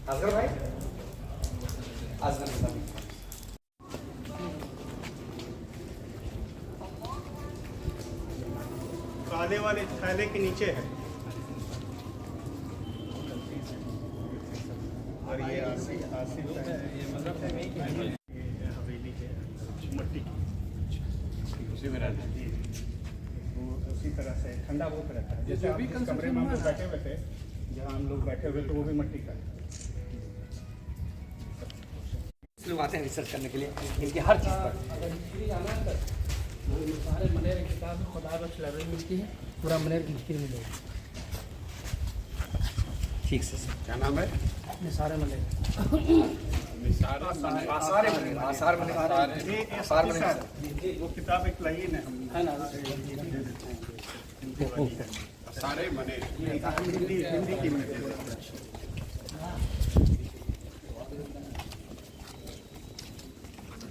असगर भाई, असगर काले वाले थैले के नीचे है। और ये आसिफ है, ये मतलब हवेली है मट्टी की, उसी में रहता है। तो उसी तरह से ठंडा वो रहता है, जैसे आप जिस कमरे में हम लोग बैठे हुए थे, जहाँ हम लोग बैठे हुए थे वो भी मट्टी का है। लोग आते हैं रिसर्च करने के लिए इनकी हर चीज़ पर। सारे मनेर की किताब खुदा बख्श लाइब्रेरी मिलती है, पूरा मनेर की हिस्ट्री मिलेगी। ठीक से सर, क्या नाम है? ये सारे मनेर वो किताब एक लाइन है, हम है ना। सारे मने हिंदी की में।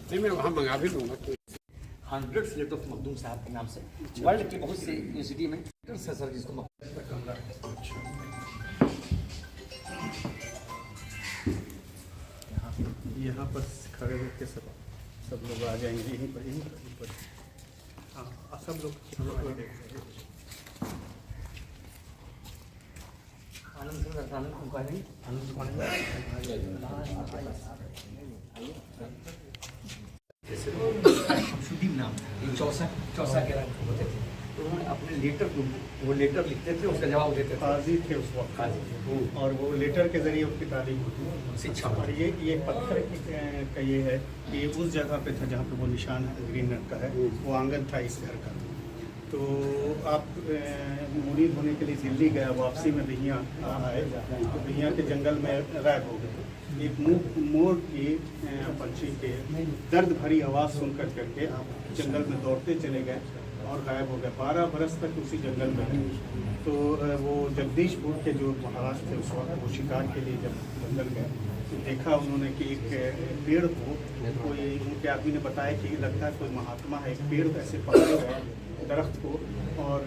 नहीं मैं वहाँ मंगा भी लूँगा। 100 लेट ऑफ मखदूम साहब के नाम से वर्ल्ड की बहुत सी यूनिवर्सिटी में सर जिसको यहाँ पर खड़े होकर सब लोग आ जाएंगे यहीं पर। हाँ सब लोग आनंद शुद्धि नाम चौसा के रंग होते थे, तो उन्होंने अपने लेटर को वो लेटर लिखते थे, उसका जवाब देते थे। काजी थे उस वक्त, काजी, और वो लेटर के जरिए उसकी तालीम होती है, शिक्षा। और ये पत्थर का ये है कि उस जगह पे था जहाँ पे वो निशान ग्रीन रंग का है, वो आंगन था इस घर का। तो आप मुरीद होने के लिए दिल्ली गया, वापसी में भैया आए तो भैया के जंगल में गायब हो गए। एक मोर की पंछी के दर्द भरी आवाज़ सुन करके आप जंगल में दौड़ते चले गए और गायब हो गए। 12 बरस तक उसी जंगल में रहे। तो वो जगदीशपुर के जो महाराज थे उस वक्त, वो शिकार के लिए जब जंगल गए तो देखा उन्होंने कि एक पेड़ को कोई उनके आदमी ने बताया कि लगता है कोई महात्मा है, एक पेड़ ऐसे पकड़े हुए दरख्त को, और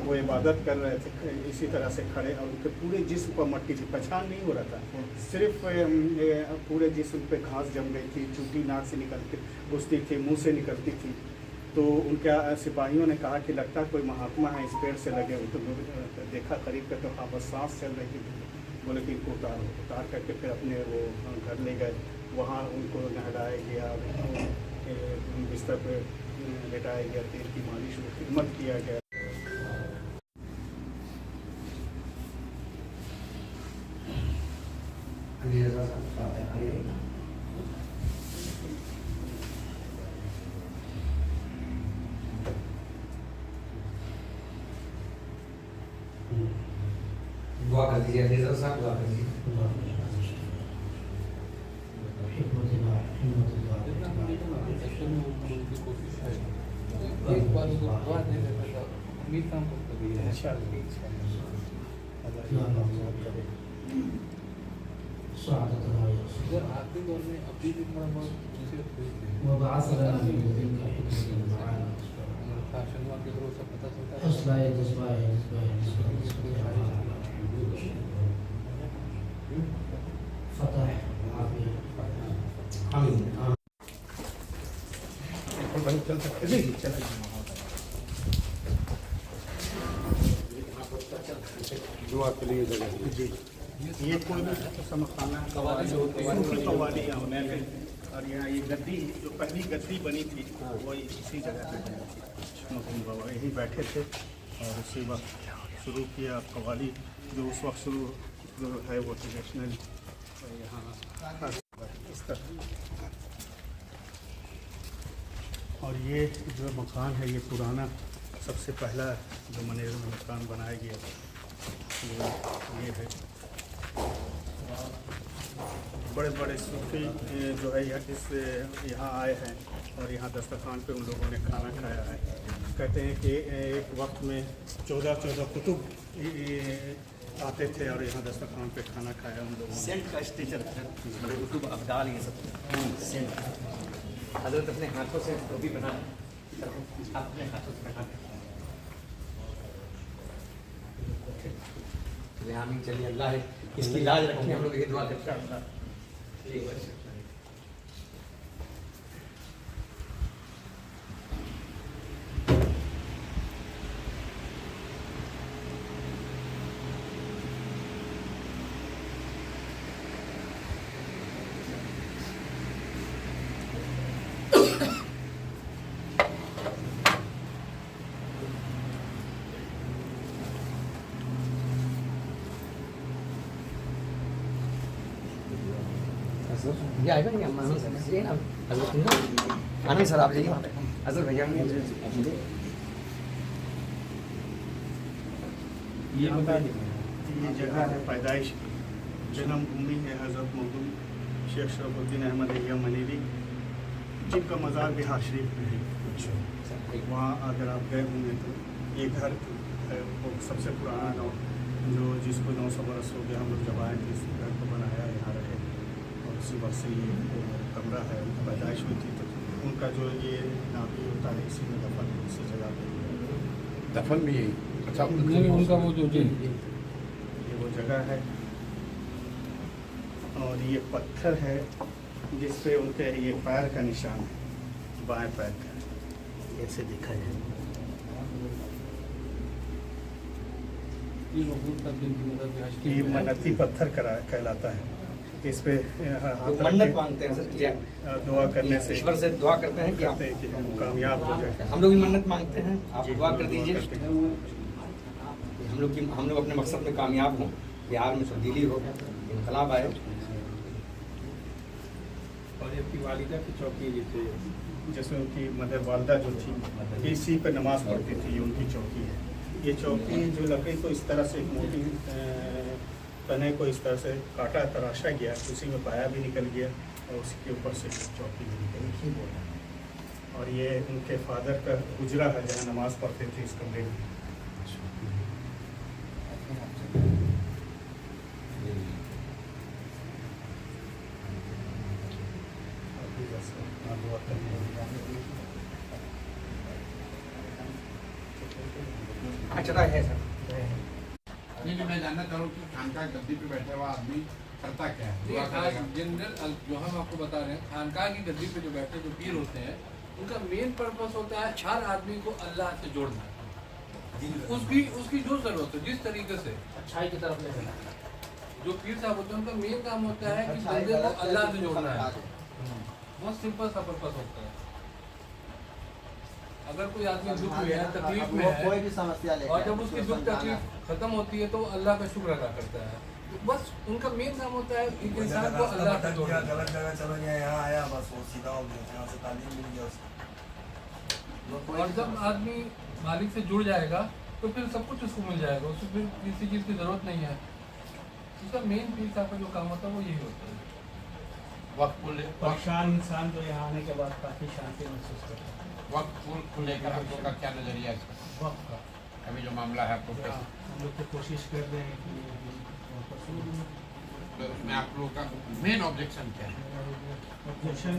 वो इबादत कर रहे थे इसी तरह से खड़े, और उनके पूरे जिस्म पर मट्टी थी, पहचान नहीं हो रहा था, सिर्फ पूरे जिस्म पे घास जम गई थी, चूटी नाक से निकलती घुसती थी, मुंह से निकलती थी। तो उनके सिपाहियों ने कहा कि लगता है कोई महात्मा है इस पेड़ से लगे हुए। तो देखा करीब कर, तो हाँ बस सांस चल रही थी। बोले कि इनको उतार करके फिर अपने वो घर ले गए, वहाँ उनको नहलाया गया, बिस्तर पे लेटाया गया, तेल की मालिश खिदमत किया गया। दुआ कर दीजिए, अलीज़ा साहब दुआ कर दीजिए। एक बार उसको दुआ दे देता था, उम्मीद काम करता भी है। अगर आखिरी दौर में अभी भी थोड़ा बहुत मुसीबत हुई थी, शनिवार के रोज सब पता चलता है। चल सकते जी, चलिए। दुआ के लिए जगह जी। ये कोई भी समखाना कवाली होने में, और यहाँ ये गद्दी जो पहली गद्दी बनी थी वो इसी जगह पे बनी थी। मोहम्मद बाबा यहीं बैठे थे और उसी वक्त शुरू किया कवाली, जो उस वक्त शुरू जो है वो ट्रेडिशनल यहाँ इस तरह। और ये जो मकान है ये पुराना, सबसे पहला जो मनेर में मकान बनाया गया वो ये है। बड़े बड़े सूफी जो है यहाँ आए हैं और यहाँ दस्तरखान पे उन लोगों ने खाना खाया है। कहते हैं कि एक वक्त में 14 कुतुब आते थे और यहाँ दस्तरखान पे खाना खाया उन लोगों ने। सेंट का स्टेचर है, बड़े कुतुब अब्दाल ये सब सेंट। हजरत अपने हाथों से टोपी बना आप अपने हाथों से बना आमीन। चलिए अल्लाह इसकी लाज रखें, हम लोग ये दुआ करते हैं अल्लाह। ये आएगा नहीं आनंद सर, ये ना आनंद सर आप जाइए वहाँ पे अजहर भैया ये बता दें, ये जगह है पैदाइश की, जन्मभूमि है हज़रत मखदूम शेख शरफुद्दीन अहमद अय्या मनीरी, जिनका मज़ार बिहार शरीफ में है। वहाँ अगर आप गए होंगे तो ये घर है, वो सबसे पुराना जो जिसको 900 बरस हो गया, हम लोग जब आए थे इस घर को बनाया, यहाँ रहे और उसी वक्त से ये कमरा है। उनकी पैदाइश हुई थी तो उनका जो ये नापी होता है इसी में दफन इसी जगह पे दफन भी यही। अच्छा, उनका वो जो ये वो जगह है। और ये पत्थर है जिस पे उनके ये पैर का निशान है, बाएं पैर का, ऐसे देखा जाए। ये मन्नती पत्थर कहलाता है। इस पे मन्नत मांगते हैं सर, दुआ करने से ईश्वर से दुआ करते हैं कि आप कि हम कामयाब हो जाए। हम लोग भी मन्नत मांगते हैं, आप दुआ कर दीजिए हम लोग अपने मकसद में कामयाब हों, बिहार में तब्दीली हो, इनकलाब आए। और आपकी वालिदा की चौकी जैसे उनकी मदर वालदा जो थी इसी पे नमाज पढ़ती थी, ये उनकी चौकी है। ये चौकी जो लकड़ी को इस तरह से मोटी तने को इस तरह से काटा तराशा गया, उसी में पाया भी निकल गया और उसके ऊपर से चौकी भी निकल गई। और ये उनके फादर का गुजरा है जहाँ नमाज पढ़ते थे इस कमरे में। अच्छा है सर। नहीं, मैं जानना चाह रहा हूँ कि खानका गद्दी पे बैठा हुआ आदमी करता क्या है? दुआ करेगा। जनरल जो हम आपको बता रहे हैं, खानका की गद्दी पे जो बैठे जो पीर होते हैं, उनका मेन पर्पस होता है हर आदमी को अल्लाह से जोड़ना, उसकी जो जरूरत है जिस तरीके से अच्छाई की तरफ ले जाना। जो पीर साहब होते हैं उनका मेन काम होता है कि बंदे को अल्लाह से जोड़ना है। बहुत सिंपल सा पर्पस होता है। अगर कोई आदमी दुख में है, तकलीफ में है, कोई भी समस्या लेकर और जब उसकी दुख तकलीफ खत्म होती है तो अल्लाह का शुक्र अदा करता है। बस उनका मेन काम होता है एक इंसान को अल्लाह से जोड़ना। गलत जगह चला गया, यहाँ आया बस वो सीधा हो गया, यहाँ से तालीम मिल गया उसको। और जब आदमी मालिक से जुड़ जाएगा तो फिर सब कुछ उसको मिल जाएगा, उसको फिर किसी चीज़ की ज़रूरत नहीं है। उसका मेन पीर साहब का जो काम होता है वो यही होता है। परेशान इंसान जो यहाँ आने के बाद काफ़ी शांति महसूस करता है। वक्त को लेकर आप लोग का क्या नजरिया है? वक्त का अभी जो मामला है आपको कैसे? हम लोग तो कोशिश कर रहे हैं कि तो उसमें आप लोगों का मेन ऑब्जेक्शन क्या है? ऑब्जेक्शन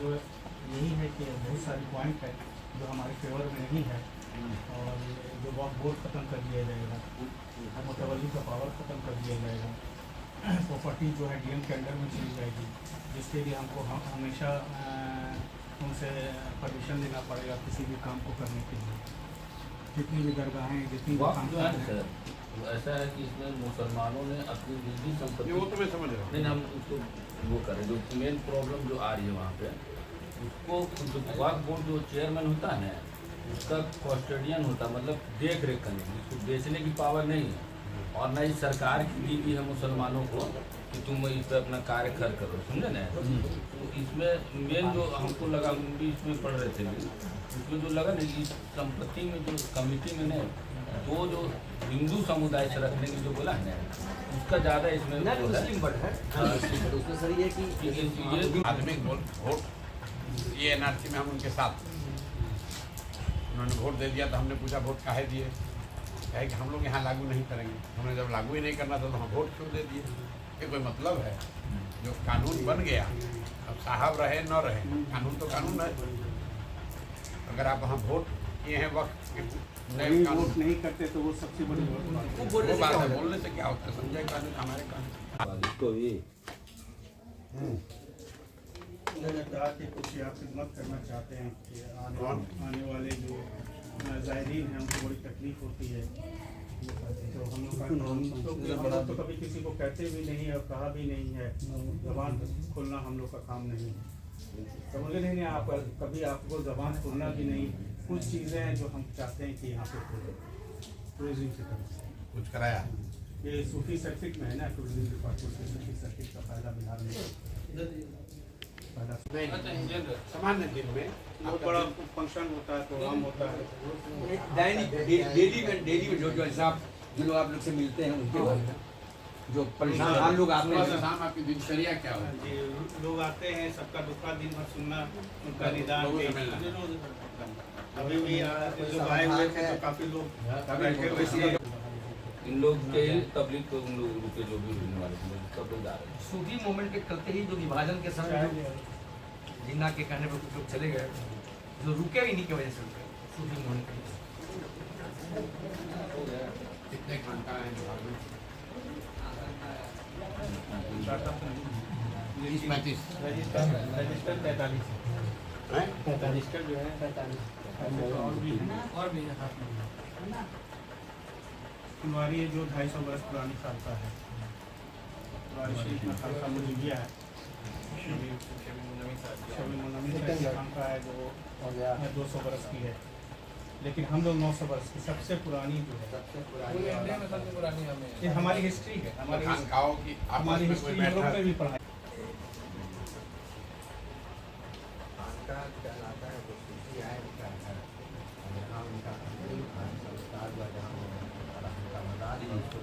जो यही है कि बहुत सारे पॉइंट है जो हमारे फेवर में नहीं है। और जो वक्त बोर्ड ख़त्म कर दिया जाएगा, मुतवल्ली का पावर ख़त्म कर दिया जाएगा, प्रॉपर्टी जो है डीएम के अंडर में चली जाएगी, जिसके लिए हमको हमेशा उनसे परमिशन लेना पड़ेगा किसी भी काम को करने के लिए। जितनी भी दरगाहें जितनी भी काम जो है ना सर, तो ऐसा है कि इसमें मुसलमानों ने अपनी निजी संपत्ति, वो तो मैं समझ रहा हूँ। नहीं हम उसको वो करें, जो मेन प्रॉब्लम जो आ रही है वहाँ पे, उसको जो वक्फ बोर्ड जो चेयरमैन होता है ना, उसका कस्टडियन होता है, मतलब देख रेख करने की, उसको बेचने की पावर नहीं है। और ना ही सरकार की दी भी है मुसलमानों को कि तुम इस पर अपना कार्य खर्च करो, समझे ना। तो इसमें मेन जो हमको लगा, हम भी इसमें पढ़ रहे थे, इसमें जो लगा ना, इस संपत्ति में जो कमेटी में ने दो जो हिंदू समुदाय से रखने की जो बोला है ना, उसका ज़्यादा इसमें वो है। उसमें सर ये कि ये आदमी वोट ये एनआरसी में हम उनके साथ, उन्होंने वोट दे दिया तो हमने पूछा वोट काहे दिए? कहे कि हम लोग यहाँ लागू नहीं करेंगे। हमने जब लागू ही नहीं करना था तो हम वोट क्यों दे दिए? ये कोई मतलब है? जो कानून बन गया, अब साहब रहे न रहे, कानून तो कानून है। अगर आप वहाँ वोट किए हैं वक्त नए वही कानून वोट नहीं करते तो वो सबसे बड़ी बात है। वो बोलने वो से बात क्या है, होता है? बोलने से क्या होता है? संजय कानून हमारे कानून। इसको भी उन्होंने कहा कि कुछ आप खिदमत करना चाहते हैं कि आने वाले जो ज़ायरीन हैं उनको बड़ी तकलीफ होती है, तो हम लोग तो कभी किसी को कहते भी नहीं और कहा भी नहीं है, ज़बान खोलना हम लोग का काम नहीं है। तो बोले नहीं आप कभी आपको ज़बान खोलना भी नहीं, कुछ चीज़ें हैं जो हम चाहते हैं कि यहाँ पे टूरिज्म की तरफ से कुछ कराया ये सूफी सर्किट में है ना, टूरिज्म डिपार्टमेंट के सूफी सर्किट का पहला बिहार में पहला अच्छा इंडियन सामान्य दिन में बहुत बड़ा फंक्शन होता है, प्रोग्राम होता है। डेली में जो जैसे आप जो लोग आप लोग से मिलते हैं उनके बारे में जो परेशान आम लोग आते सुबह से हैं, शाम आपकी दिनचर्या क्या हो? जी, लोग आते हैं, सबका दुखा दिन भर सुनना, उनका निदान लोगों से के- मिलना। अभी भी लोग आए हुए थे तो काफी लोग बैठे हुए थे। इन लोग के तबलीग तो उन लोग रुके जो भी रुकने वाले थे सब लोग जा रहे हैं। सूफी मूवमेंट के चलते ही जो विभाजन के समय जो जिन्ना के कहने पर कुछ लोग चले गए, जो रुके ही नहीं की वजह से रुके, सूफी मूवमेंट की वजह से। कितने घंटा है बिहार में? 30-35 रजिस्टर 43 हैं? रजिस्टर जो है 45 और भी यहाँ फुलवारी जो 250 वर्ष पुरानी खालसा है, फुलवारी शरीफ में खालसा मुजीबिया है, शबी मुनम्मी साहब की खानका है जो 200 वर्ष की है, लेकिन हम लोग 900 वर्ष की सबसे पुरानी जो है, पूरे इंडिया में सबसे पुरानी हमें ये हमारी हिस्ट्री है, खानकाओं की आपस हमारी में हिस्ट्री कोई यूरोप में बैठक भी पढ़ाई। खानका कहलाता है वो सूफी आए उनका घर, और जहाँ उनका अंतिम संस्कार हुआ, जहाँ उनका मज़ार है उसको